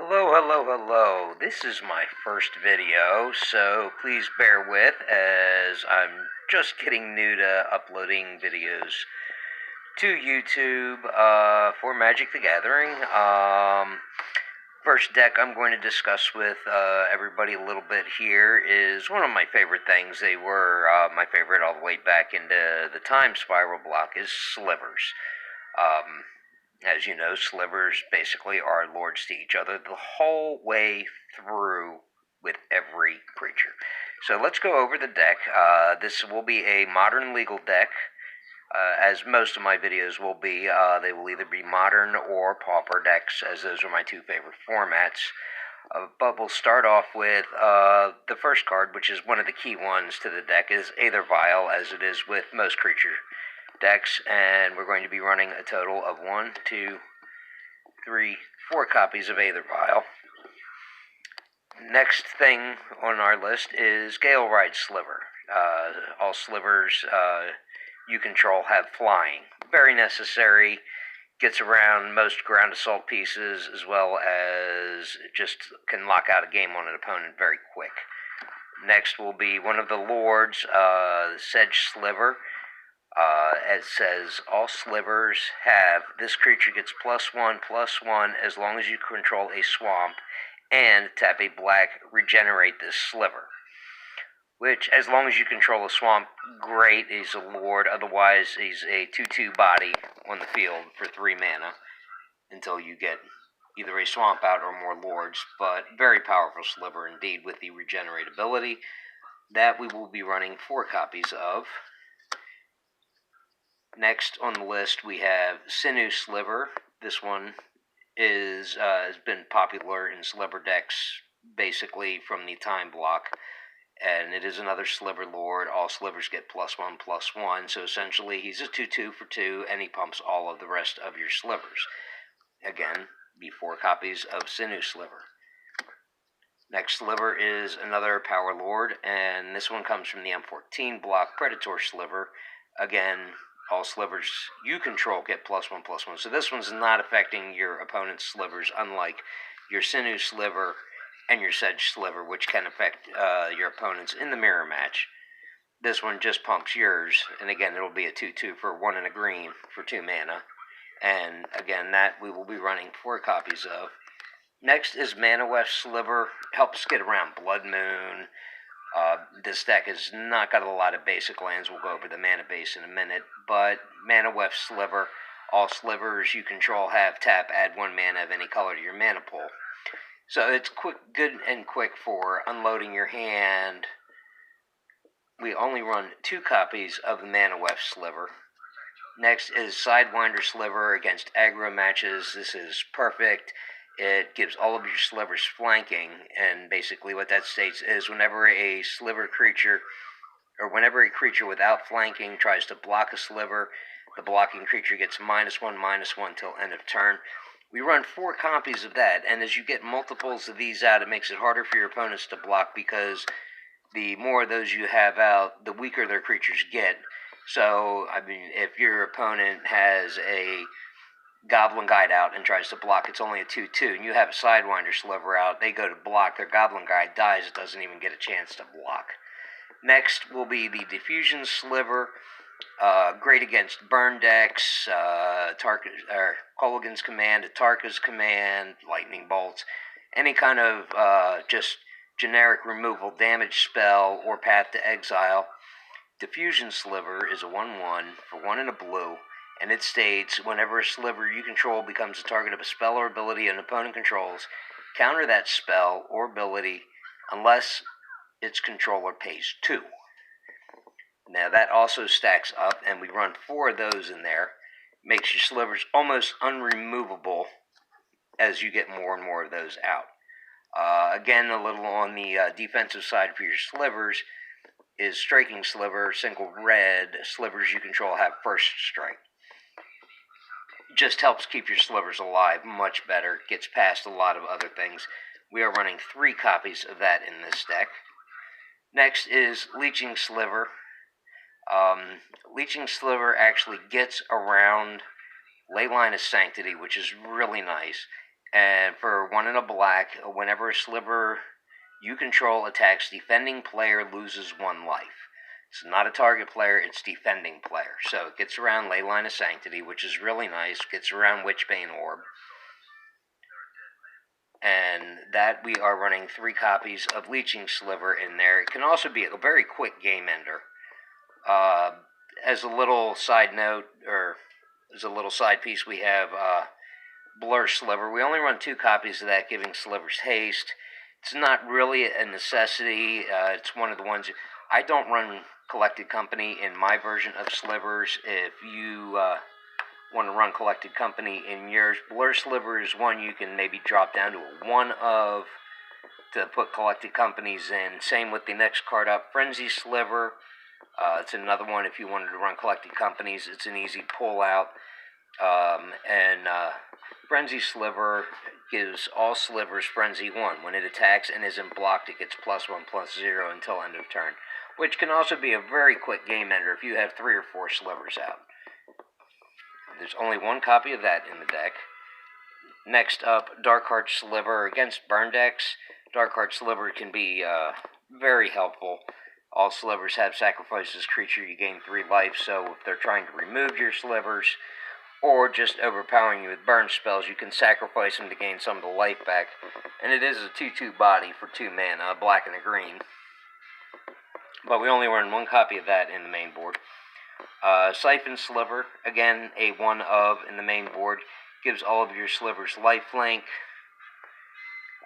Hello, hello, hello. This is my first video, so please bear with as I'm just getting new to uploading videos to YouTube for Magic the Gathering. First deck I'm going to discuss with everybody a little bit here is one of my favorite things. They were my favorite all the way back into the Time Spiral block is Slivers. As you know, slivers basically are lords to each other the whole way through with every creature. So let's go over the deck. This will be a modern legal deck, as most of my videos will be. They will either be modern or pauper decks, as those are my two favorite formats. But we'll start off with the first card, which is one of the key ones to the deck, is Aether Vial, as it is with most creature decks, and we're going to be running a total of 4 copies of Aether Vial. Next thing on our list is Gale Ride Sliver. All slivers you control have flying. Very necessary. Gets around most ground assault pieces, as well as just can lock out a game on an opponent very quick. Next will be one of the lords, Sedge Sliver. It says all slivers have this creature gets +1/+1 as long as you control a swamp and tap a black, regenerate this sliver. Which, as long as you control a swamp, great, he's a lord. Otherwise, he's a 2/2 body on the field for 3 mana until you get either a swamp out or more lords. But very powerful sliver indeed with the regenerate ability that we will be running 4 copies of. Next on the list we have Sinew Sliver. This one has been popular in sliver decks basically from the time block, and it is another sliver lord. All slivers get +1/+1, so essentially he's a 2/2 for 2, and he pumps all of the rest of your slivers. Again, be 4 copies of Sinew Sliver. Next sliver is another power lord, and this one comes from the M14 block, Predator Sliver. Again, all slivers you control get +1/+1. So this one's not affecting your opponent's slivers, unlike your Sinew Sliver and your Sedge Sliver, which can affect your opponents in the mirror match. This one just pumps yours, and again, it'll be a 2/2 for 1 and a green for 2 mana. And again, that we will be running 4 copies of. Next is Mana Weft Sliver. Helps get around Blood Moon. This deck has not got a lot of basic lands. We'll go over the mana base in a minute. But Mana Weft Sliver, all slivers you control have tap, add 1 mana of any color to your mana pool. So it's good and quick for unloading your hand. We only run 2 copies of the Mana Weft Sliver. Next is Sidewinder Sliver against Agro matches. This is perfect. It gives all of your slivers flanking, and basically what that states is whenever a sliver creature, or whenever a creature without flanking tries to block a sliver, the blocking creature gets -1/-1 till end of turn. We run 4 copies of that, and as you get multiples of these out, it makes it harder for your opponents to block, because the more of those you have out, the weaker their creatures get. So, I mean, if your opponent has a Goblin Guide out and tries to block, it's only a 2/2, and you have a Sidewinder Sliver out, they go to block, their Goblin Guide dies, it doesn't even get a chance to block. Next will be the Diffusion Sliver, great against burn decks, Kolaghan's Command, Atarka's Command, Lightning Bolts, any kind of just generic removal damage spell or Path to Exile. Diffusion Sliver is a 1/1 for 1 and a blue, and it states, whenever a sliver you control becomes the target of a spell or ability an opponent controls, counter that spell or ability unless its controller pays 2. Now that also stacks up, and we run 4 of those in there. Makes your slivers almost unremovable as you get more and more of those out. Again, a little on the defensive side for your slivers is Striking Sliver, single red. Slivers you control have first strike. Just helps keep your slivers alive much better. Gets past a lot of other things. We are running 3 copies of that in this deck. Next is Leeching Sliver. Leeching Sliver actually gets around Leyline of Sanctity, which is really nice. And for 1 and a black, whenever a sliver you control attacks defending player, loses 1 life. It's not a target player, it's defending player. So it gets around Leyline of Sanctity, which is really nice. Gets around Witchbane Orb. And that we are running 3 copies of Leeching Sliver in there. It can also be a very quick game ender. As a little side note, or as a little side piece, we have Blur Sliver. We only run 2 copies of that, giving Slivers haste. It's not really a necessity. It's one of the ones... I don't run Collected Company in my version of Slivers. If you want to run Collected Company in yours, Blur Sliver is one you can maybe drop down to a 1 of to put Collected Companies in. Same with the next card up, Frenzy Sliver. It's another one if you wanted to run Collected Companies. It's an easy pull out. Frenzy Sliver gives all Slivers Frenzy 1. When it attacks and isn't blocked, it gets +1/+0 until end of turn, which can also be a very quick game ender if you have 3 or 4 Slivers out. There's only 1 copy of that in the deck. Next up, Darkheart Sliver. Against burn decks, Darkheart Sliver can be very helpful. All Slivers have sacrifices creature, you gain 3 life, so if they're trying to remove your Slivers, or just overpowering you with burn spells, you can sacrifice them to gain some of the life back. And it is a 2/2 body for 2 mana, a black and a green. But we only run 1 copy of that in the main board. Siphon Sliver, again, a 1 of in the main board. Gives all of your Slivers lifelink.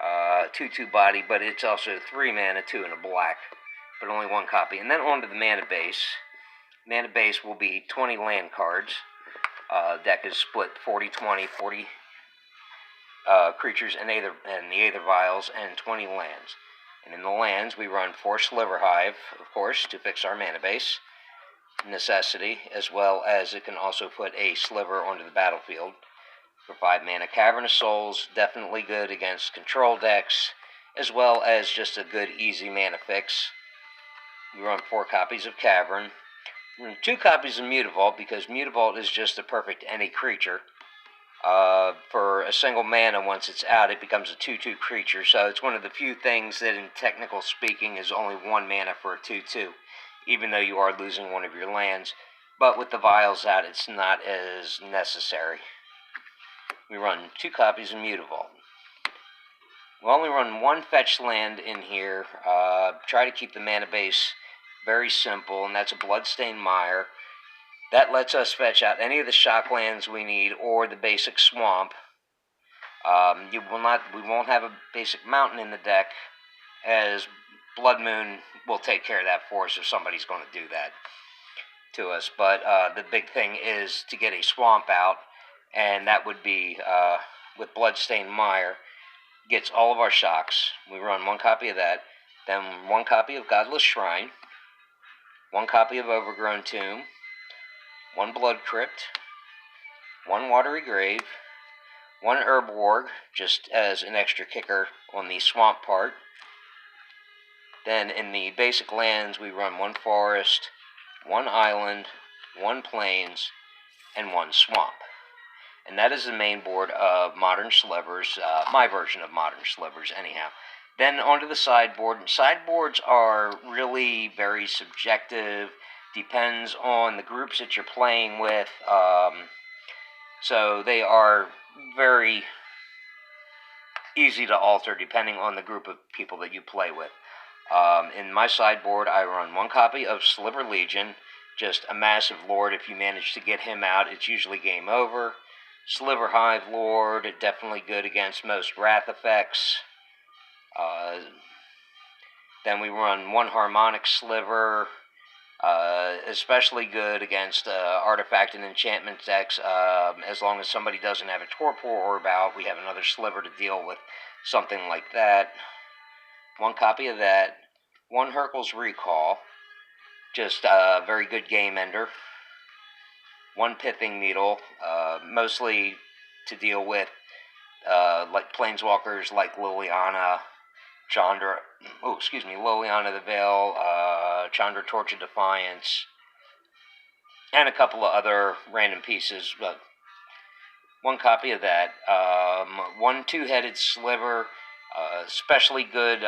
2/2 body, but it's also 3 mana, 2 and a black. But only 1 copy. And then on to the mana base. Mana base will be 20 land cards. Deck is split 40-20, 40 creatures and the Aether Vials, and 20 lands. And in the lands, we run 4 Sliver Hive, of course, to fix our mana base. Necessity, as well as it can also put a Sliver onto the battlefield. For 5 mana, Cavern of Souls, definitely good against control decks, as well as just a good, easy mana fix. We run 4 copies of Cavern. 2 copies of Mutavault, because Mutavault is just a perfect any creature. For a single mana, once it's out, it becomes a 2/2 creature, so it's one of the few things that, in technical speaking, is only 1 mana for a 2/2, even though you are losing one of your lands. But with the Vials out, it's not as necessary. We run 2 copies of Mutavault. We only run 1 fetch land in here. Try to keep the mana base very simple, and that's a Bloodstained Mire. That lets us fetch out any of the shock lands we need, or the basic swamp. We won't have a basic mountain in the deck, as Blood Moon will take care of that for us if somebody's going to do that to us. But the big thing is to get a swamp out, and that would be with Bloodstained Mire. Gets all of our shocks. We run 1 copy of that, then 1 copy of Godless Shrine, 1 copy of Overgrown Tomb, 1 Blood Crypt, 1 Watery Grave, 1 Herb Warg, just as an extra kicker on the swamp part. Then in the basic lands, we run 1 Forest, 1 Island, 1 Plains, and 1 Swamp. And that is the main board of Modern Slivers, my version of Modern Slivers, anyhow. Then onto the sideboard. Sideboards are really very subjective. Depends on the groups that you're playing with. So they are very easy to alter depending on the group of people that you play with. In my sideboard, I run 1 copy of Sliver Legion. Just a massive lord. If you manage to get him out, it's usually game over. Sliver Hive Lord, definitely good against most Wrath effects. Then we run 1 Harmonic Sliver, especially good against Artifact and Enchantment decks. As long as somebody doesn't have a Torpor Orb out, we have another Sliver to deal with something like that. 1 copy of that. 1 Hurkyl's Recall, just a very good game ender. 1 Pithing Needle, mostly to deal with like planeswalkers like Liliana, Liliana the Veil, Chandra Torch of Defiance, and a couple of other random pieces. But One copy of that. One two-headed sliver, especially good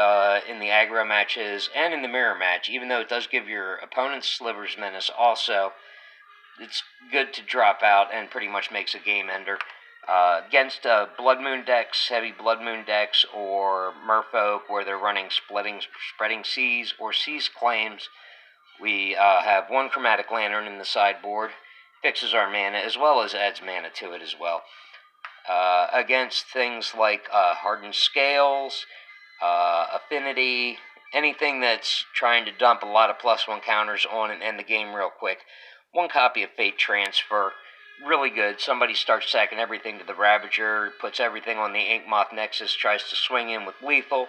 in the aggro matches and in the mirror match, even though it does give your opponent's slivers menace also. It's good to drop out and pretty much makes a game ender. Against Blood Moon decks, heavy Blood Moon decks, or Merfolk, where they're running Spreading Seas or Seas Claims, we have one Chromatic Lantern in the sideboard. Fixes our mana, as well as adds mana to it as well. Against things like Hardened Scales, Affinity, anything that's trying to dump a lot of +1 counters on and end the game real quick. One copy of Fate Transfer, really good. Somebody starts sacking everything to the Ravager, puts everything on the Inkmoth Nexus, tries to swing in with lethal.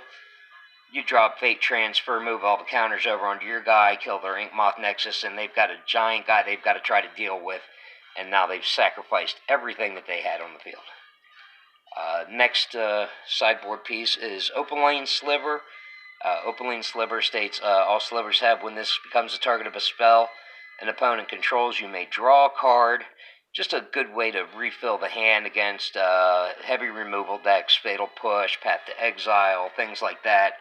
You drop Fate Transfer, move all the counters over onto your guy, kill their Inkmoth Nexus, and they've got a giant guy they've got to try to deal with, and now they've sacrificed everything that they had on the field. Next sideboard piece is Open Lane Sliver. Open Lane Sliver states, all slivers have, when this becomes the target of a spell an opponent controls, you may draw a card. Just a good way to refill the hand against heavy removal decks, Fatal Push, Path to Exile, things like that.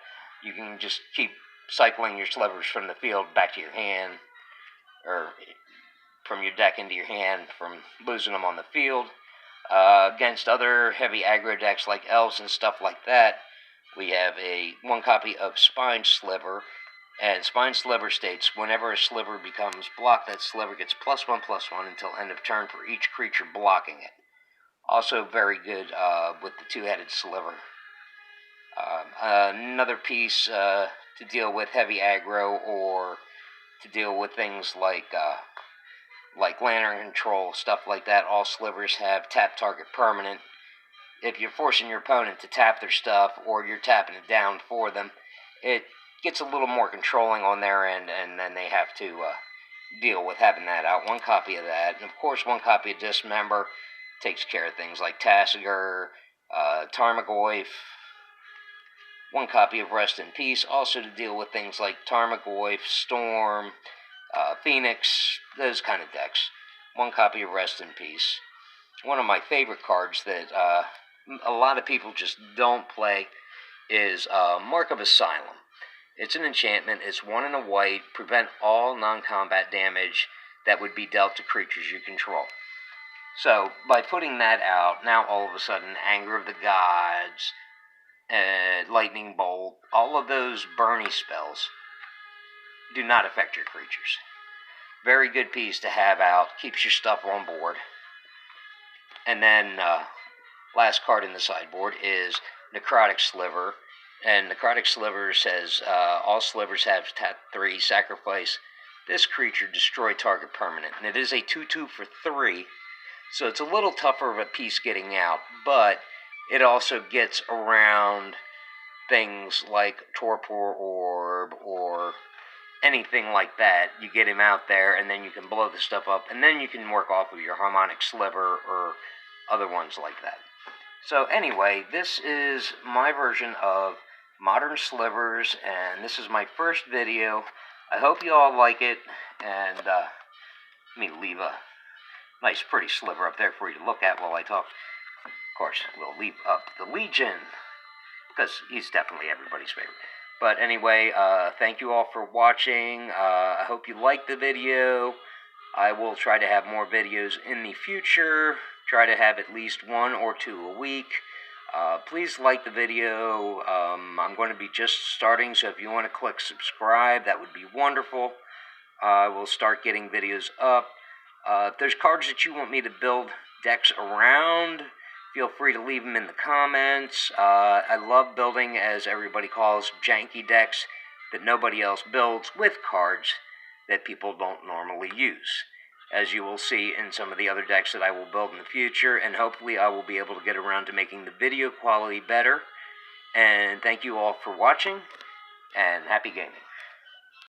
You can just keep cycling your slivers from the field back to your hand, or from your deck into your hand from losing them on the field. Against other heavy aggro decks like Elves and stuff like that, we have one copy of Spine Sliver. And Spine Sliver states, whenever a sliver becomes blocked, that sliver gets +1/+1 until end of turn for each creature blocking it. Also very good with the two-headed sliver. Another piece to deal with heavy aggro, or to deal with things like Lantern Control, stuff like that. All slivers have tap target permanent. If you're forcing your opponent to tap their stuff, or you're tapping it down for them, it gets a little more controlling on their end, and then they have to deal with having that out. One copy of that, and of course one copy of Dismember takes care of things like Tasigur, Tarmogoyf. One copy of Rest in Peace, also to deal with things like Tarmogoyf, Storm, Phoenix, those kind of decks. One copy of Rest in Peace. One of my favorite cards that a lot of people just don't play is Mark of Asylum. It's an enchantment. It's 1 and a white. Prevent all non-combat damage that would be dealt to creatures you control. So, by putting that out, now all of a sudden, Anger of the Gods, Lightning Bolt, all of those Burny spells do not affect your creatures. Very good piece to have out. Keeps your stuff on board. And then, last card in the sideboard is Necrotic Sliver. And Necrotic Sliver says, all slivers have tap 3, sacrifice this creature, destroy target permanent. And it is a 2/2 for 3, so it's a little tougher of a piece getting out, but it also gets around things like Torpor Orb or anything like that. You get him out there, and then you can blow the stuff up, and then you can work off of your Harmonic Sliver or other ones like that. So anyway, this is my version of Modern Slivers, and this is my first video. I hope you all like it, and let me leave a nice pretty sliver up there for you to look at while I talk. Of course, we'll leave up the Legion, because he's definitely everybody's favorite. But anyway, thank you all for watching. I hope you liked the video. I will try to have more videos in the future. Try to have at least 1 or 2 a week. Please like the video. I'm going to be just starting, so if you want to click subscribe, that would be wonderful. I will start getting videos up. If there's cards that you want me to build decks around, feel free to leave them in the comments. I love building, as everybody calls, janky decks that nobody else builds with cards that people don't normally use, as you will see in some of the other decks that I will build in the future, and hopefully I will be able to get around to making the video quality better. And thank you all for watching, and happy gaming.